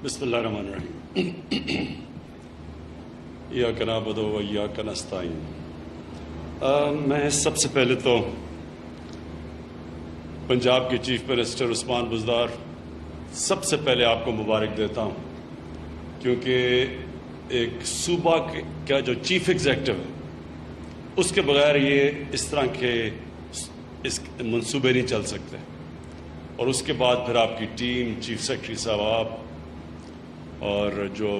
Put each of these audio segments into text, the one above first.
بسم اللہ الرحمن الرحیم ایاک نعبد و ایاک نستعین۔ میں سب سے پہلے تو پنجاب کے چیف منسٹر عثمان بزدار سب سے پہلے آپ کو مبارک دیتا ہوں، کیونکہ ایک صوبہ کا جو چیف ایگزیکٹو ہے اس کے بغیر یہ اس طرح کے منصوبے نہیں چل سکتے، اور اس کے بعد پھر آپ کی ٹیم، چیف سیکرٹری صاحب اور جو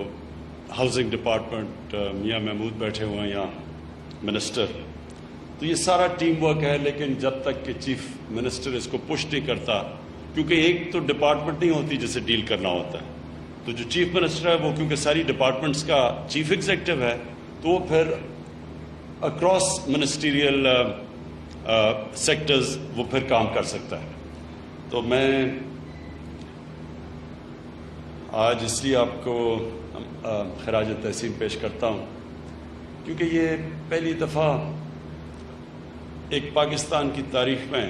ہاؤسنگ ڈپارٹمنٹ میاں محمود بیٹھے ہوئے ہیں یہاں منسٹر، تو یہ سارا ٹیم ورک ہے۔ لیکن جب تک کہ چیف منسٹر اس کو پش نہیں کرتا، کیونکہ ایک تو ڈپارٹمنٹ نہیں ہوتی جسے ڈیل کرنا ہوتا ہے، تو جو چیف منسٹر ہے وہ کیونکہ ساری ڈپارٹمنٹس کا چیف ایگزیکٹو ہے، تو وہ پھر اکراس منسٹیریل سیکٹرز وہ پھر کام کر سکتا ہے۔ تو میں آج اس لیے آپ کو خراج تحسین پیش کرتا ہوں، کیونکہ یہ پہلی دفعہ ایک پاکستان کی تاریخ میں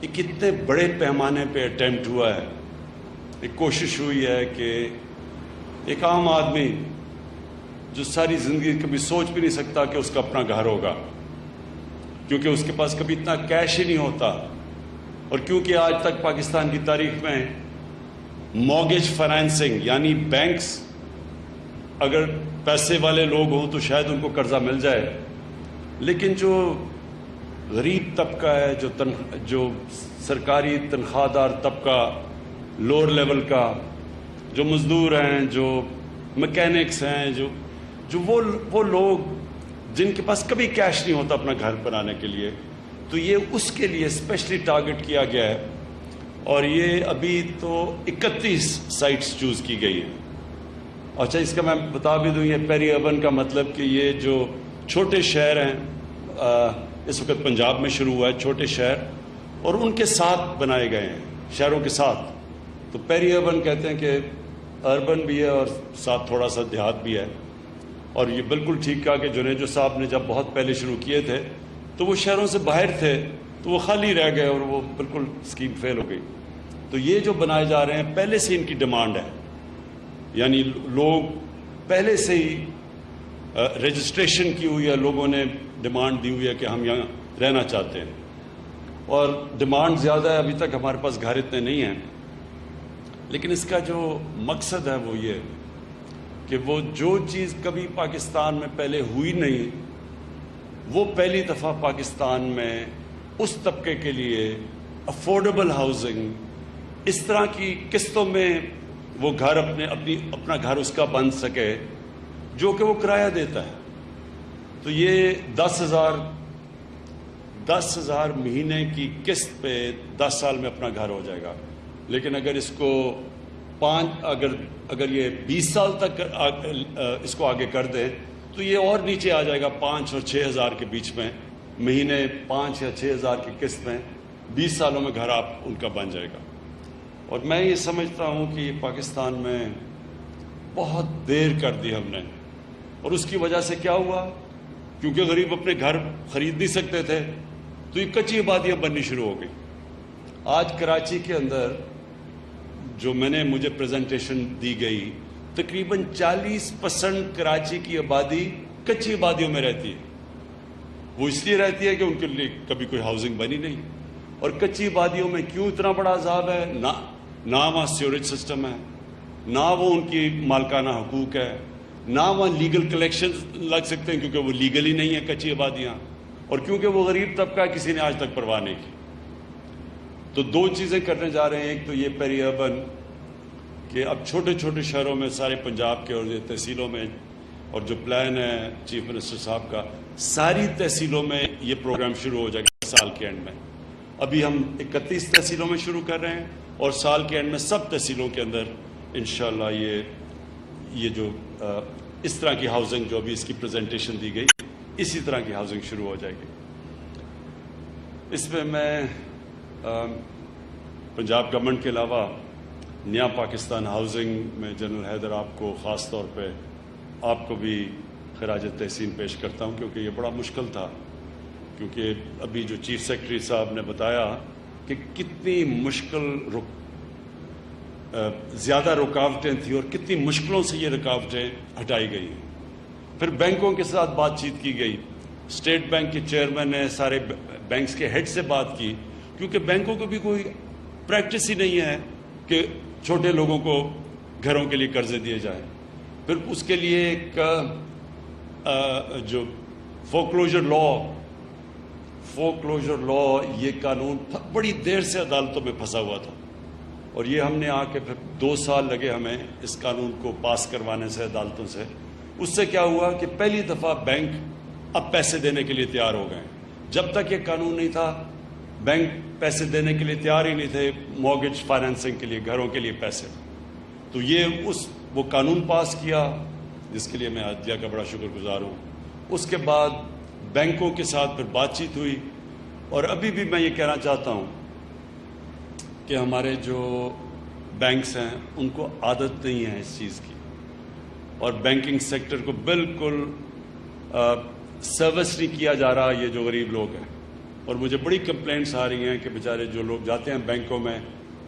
ایک اتنے بڑے پیمانے پہ اٹیمپٹ ہوا ہے، ایک کوشش ہوئی ہے کہ ایک عام آدمی جو ساری زندگی کبھی سوچ بھی نہیں سکتا کہ اس کا اپنا گھر ہوگا، کیونکہ اس کے پاس کبھی اتنا کیش ہی نہیں ہوتا، اور کیونکہ آج تک پاکستان کی تاریخ میں مارگیج فائنینسنگ یعنی بینکس اگر پیسے والے لوگ ہوں تو شاید ان کو قرضہ مل جائے، لیکن جو غریب طبقہ ہے، جو سرکاری تنخواہ دار طبقہ، لوور لیول کا، جو مزدور ہیں، جو میکینکس ہیں، جو وہ لوگ جن کے پاس کبھی کیش نہیں ہوتا اپنا گھر بنانے کے لیے، تو یہ اس کے لیے اسپیشلی ٹارگٹ کیا گیا ہے، اور یہ ابھی تو 31 سائٹس چوز کی گئی ہیں۔ اچھا، اس کا میں بتا بھی دوں، یہ پیری اربن کا مطلب کہ یہ جو چھوٹے شہر ہیں، اس وقت پنجاب میں شروع ہوا ہے چھوٹے شہر، اور ان کے ساتھ بنائے گئے ہیں، شہروں کے ساتھ، تو پیری اربن کہتے ہیں کہ اربن بھی ہے اور ساتھ تھوڑا سا دیہات بھی ہے۔ اور یہ بالکل ٹھیک کہا کہ جنیجو صاحب نے جب بہت پہلے شروع کیے تھے تو وہ شہروں سے باہر تھے، تو وہ خالی رہ گئے اور وہ بالکل اسکیم فیل ہو گئی۔ تو یہ جو بنائے جا رہے ہیں پہلے سے ان کی ڈیمانڈ ہے، یعنی لوگ پہلے سے ہی رجسٹریشن کی ہوئی ہے، لوگوں نے ڈیمانڈ دی ہوئی ہے کہ ہم یہاں رہنا چاہتے ہیں، اور ڈیمانڈ زیادہ ہے، ابھی تک ہمارے پاس گھر اتنے نہیں ہیں، لیکن اس کا جو مقصد ہے وہ یہ کہ وہ جو چیز کبھی پاکستان میں پہلے ہوئی نہیں، وہ پہلی دفعہ پاکستان میں اس طبقے کے لیے افورڈیبل ہاؤسنگ، اس طرح کی قسطوں میں وہ گھر اپنا گھر اس کا بن سکے جو کہ وہ کرایہ دیتا ہے۔ تو یہ 10,000 مہینے کی قسط پہ 10 سال میں اپنا گھر ہو جائے گا، لیکن اگر اس کو اگر یہ 20 سال تک اس کو آگے کر دیں تو یہ اور نیچے آ جائے گا، 5 اور 6,000 کے بیچ میں مہینے، 5 یا 6,000 کی قسط میں 20 سالوں میں گھر ان کا بن جائے گا۔ اور میں یہ سمجھتا ہوں کہ پاکستان میں بہت دیر کر دی ہم نے، اور اس کی وجہ سے کیا ہوا، کیونکہ غریب اپنے گھر خرید نہیں سکتے تھے تو یہ کچی آبادیاں بننی شروع ہو گئی۔ آج کراچی کے اندر جو مجھے پریزنٹیشن دی گئی، تقریباً 40% کراچی کی آبادی کچی آبادیوں میں رہتی ہے۔ وہ اس لیے رہتی ہے کہ ان کے لیے کبھی کوئی ہاؤسنگ بنی نہیں، اور کچی آبادیوں میں کیوں اتنا بڑا عذاب ہے، نہ وہاں سیوریج سسٹم ہے، نہ وہ ان کی مالکانہ حقوق ہے، نہ وہاں لیگل کلیکشن لگ سکتے ہیں کیونکہ وہ لیگل ہی نہیں ہے کچی آبادیاں، اور کیونکہ وہ غریب طبقہ کسی نے آج تک پرواہ نہیں کی۔ تو 2 چیزیں کرنے جا رہے ہیں، ایک تو یہ پیری اربن کہ اب چھوٹے چھوٹے شہروں میں، سارے پنجاب کے اور یہ تحصیلوں میں، اور جو پلان ہے چیف منسٹر صاحب کا، ساری تحصیلوں میں یہ پروگرام شروع ہو جائے گا سال کے اینڈ میں۔ ابھی ہم 31 تحصیلوں میں شروع کر رہے ہیں، اور سال کے اینڈ میں سب تحصیلوں کے اندر انشاءاللہ یہ جو اس طرح کی ہاؤسنگ جو ابھی اس کی پریزنٹیشن دی گئی، اسی طرح کی ہاؤسنگ شروع ہو جائے گی۔ اس میں پنجاب گورنمنٹ کے علاوہ نیا پاکستان ہاؤسنگ میں جنرل حیدر آپ کو خاص طور پہ آپ کو بھی خراج تحسین پیش کرتا ہوں، کیونکہ یہ بڑا مشکل تھا، کیونکہ ابھی جو چیف سیکرٹری صاحب نے بتایا کہ کتنی مشکل زیادہ رکاوٹیں تھیں اور کتنی مشکلوں سے یہ رکاوٹیں ہٹائی گئی ہیں. پھر بینکوں کے ساتھ بات چیت کی گئی. اسٹیٹ بینک کے چیئرمین نے سارے بینکس کے ہیڈ سے بات کی, کیونکہ بینکوں کو بھی کوئی پریکٹس ہی نہیں ہے کہ چھوٹے لوگوں کو گھروں کے لیے قرضے دیے جائیں. پھر اس کے لیے ایک جو فورکلوجر لا یہ قانون بڑی دیر سے عدالتوں میں پھنسا ہوا تھا, اور یہ ہم نے آ کے پھر 2 سال لگے ہمیں اس قانون کو پاس کروانے سے عدالتوں سے. اس سے کیا ہوا کہ پہلی دفعہ بینک اب پیسے دینے کے لیے تیار ہو گئے. جب تک یہ قانون نہیں تھا بینک پیسے دینے کے لیے تیار ہی نہیں تھے, مارگیج فائنینسنگ کے لیے, گھروں کے لیے پیسے. تو یہ وہ قانون پاس کیا جس کے لیے میں عدلیہ کا بڑا شکر گزار ہوں. اس کے بعد بینکوں کے ساتھ پھر بات چیت ہوئی, اور ابھی بھی میں یہ کہنا چاہتا ہوں کہ ہمارے جو بینکس ہیں ان کو عادت نہیں ہے اس چیز کی, اور بینکنگ سیکٹر کو بالکل سروس نہیں کیا جا رہا یہ جو غریب لوگ ہیں. اور مجھے بڑی کمپلینٹس آ رہی ہیں کہ بیچارے جو لوگ جاتے ہیں بینکوں میں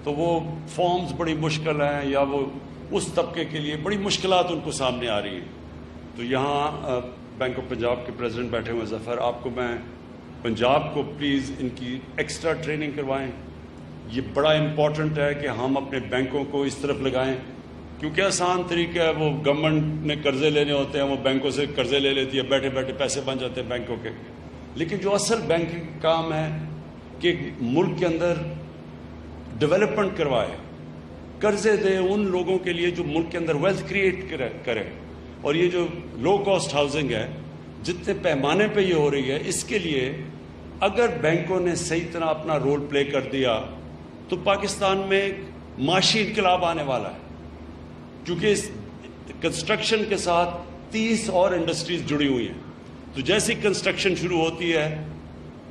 تو وہ فارمز بڑی مشکل ہیں, یا وہ اس طبقے کے لیے بڑی مشکلات ان کو سامنے آ رہی ہیں. تو یہاں بینک آف پنجاب کے پریزیڈنٹ بیٹھے ہوئے ظفر, آپ کو میں پنجاب کو پلیز ان کی ایکسٹرا ٹریننگ کروائیں. یہ بڑا امپورٹنٹ ہے کہ ہم اپنے بینکوں کو اس طرف لگائیں, کیونکہ آسان طریقہ ہے, وہ گورنمنٹ نے قرضے لینے ہوتے ہیں, وہ بینکوں سے قرضے لے لیتی ہے, بیٹھے بیٹھے پیسے بن جاتے ہیں بینکوں کے. لیکن جو اصل بینکنگ کام ہے کہ ملک کے اندر ڈیولپمنٹ کروائے, قرضے دے ان لوگوں کے لیے جو ملک کے اندر ویلتھ کریٹ کرے. اور یہ جو لو کاسٹ ہاؤسنگ ہے جتنے پیمانے پہ یہ ہو رہی ہے, اس کے لیے اگر بینکوں نے صحیح طرح اپنا رول پلے کر دیا تو پاکستان میں ایک معاشی انقلاب آنے والا ہے. کیونکہ اس کنسٹرکشن کے ساتھ 30 اور انڈسٹریز جڑی ہوئی ہیں. تو جیسی کنسٹرکشن شروع ہوتی ہے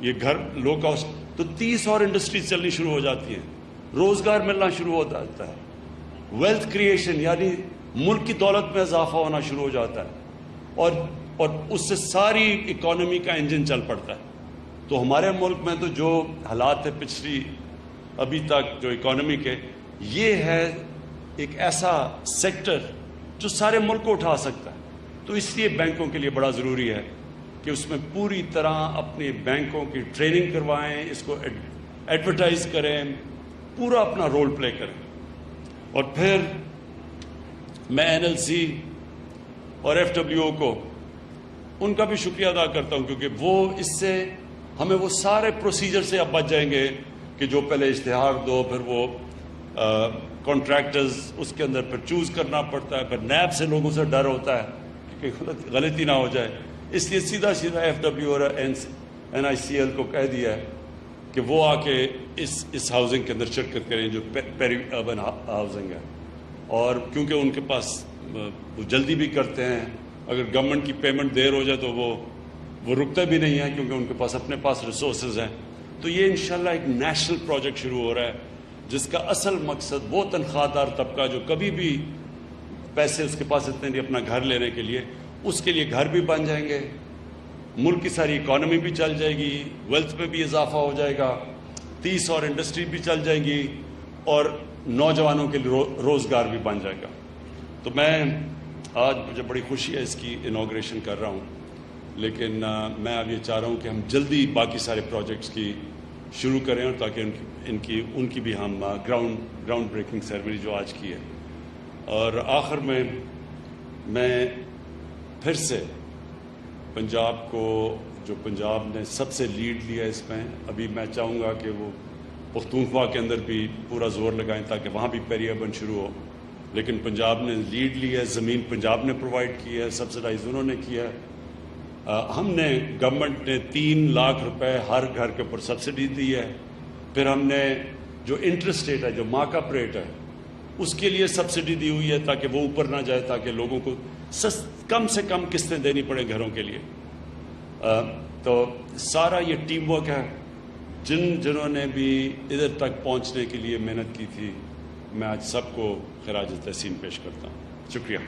یہ گھر لو کاسٹ, تو 30 اور انڈسٹریز چلنی شروع ہو جاتی ہیں, روزگار ملنا شروع ہو جاتا ہے, ویلتھ کریشن یعنی ملک کی دولت میں اضافہ ہونا شروع ہو جاتا ہے, اور اس سے ساری اکانومی کا انجن چل پڑتا ہے. تو ہمارے ملک میں تو جو حالات ہے پچھلی ابھی تک جو اکانومی کے, یہ ہے ایک ایسا سیکٹر جو سارے ملک کو اٹھا سکتا ہے. تو اس لیے بینکوں کے لیے بڑا ضروری ہے کہ اس میں پوری طرح اپنے بینکوں کی ٹریننگ کروائیں, اس کو ایڈورٹائز کریں, پورا اپنا رول پلے کریں. اور پھر میں NLC اور FWO کو ان کا بھی شکریہ ادا کرتا ہوں, کیونکہ وہ اس سے ہمیں وہ سارے پروسیجر سے اب بچ جائیں گے کہ جو پہلے اشتہار دو, پھر وہ کانٹریکٹرز اس کے اندر پھر چوز کرنا پڑتا ہے, پھر نیب سے لوگوں سے ڈر ہوتا ہے کہ غلطی نہ ہو جائے. اس لیے سیدھا FWO اور NICL کو کہہ دیا ہے کہ وہ آ کے اس ہاؤسنگ کے اندر شرکت کریں جو پیری اربن ہاؤسنگ ہے. اور کیونکہ ان کے پاس وہ جلدی بھی کرتے ہیں, اگر گورنمنٹ کی پیمنٹ دیر ہو جائے تو وہ رکتے بھی نہیں ہیں, کیونکہ ان کے پاس اپنے پاس ریسورسز ہیں. تو یہ انشاءاللہ ایک نیشنل پروجیکٹ شروع ہو رہا ہے جس کا اصل مقصد وہ تنخواہ دار طبقہ جو کبھی بھی پیسے اس کے پاس اتنے نہیں اپنا گھر لینے کے لیے, اس کے لیے گھر بھی بن جائیں گے, ملک کی ساری اکانومی بھی چل جائے گی, ویلتھ میں بھی اضافہ ہو جائے گا, 30 اور انڈسٹری بھی چل جائیں گی, اور نوجوانوں کے لیے روزگار بھی بن جائے گا. تو میں آج مجھے بڑی خوشی ہے اس کی انوگریشن کر رہا ہوں, لیکن میں اب یہ چاہ رہا ہوں کہ ہم جلدی باقی سارے پروجیکٹس کی شروع کریں, اور تاکہ ان کی بھی ہم گراؤنڈ بریکنگ سیرمنی جو آج کی ہے. اور آخر میں پھر سے پنجاب کو, جو پنجاب نے سب سے لیڈ لیا اس میں, ابھی میں چاہوں گا کہ وہ پختونخوا کے اندر بھی پورا زور لگائیں تاکہ وہاں بھی پیری اربن شروع ہو. لیکن پنجاب نے لیڈ لی ہے, زمین پنجاب نے پرووائڈ کی ہے, سبسڈائز انہوں نے کیا ہے. ہم نے گورنمنٹ نے 3 لاکھ روپے ہر گھر کے اوپر سبسڈی دی ہے. پھر ہم نے جو انٹرسٹ ریٹ ہے, جو مارک اپ ریٹ ہے, اس کے لیے سبسڈی دی ہوئی ہے تاکہ وہ اوپر نہ جائے, تاکہ لوگوں کو کم سے کم قسطیں دینی پڑیں گھروں کے لیے. تو سارا یہ ٹیم ورک ہے. جنہوں نے بھی ادھر تک پہنچنے کے لیے محنت کی تھی, میں آج سب کو خراج تحسین پیش کرتا ہوں. شکریہ.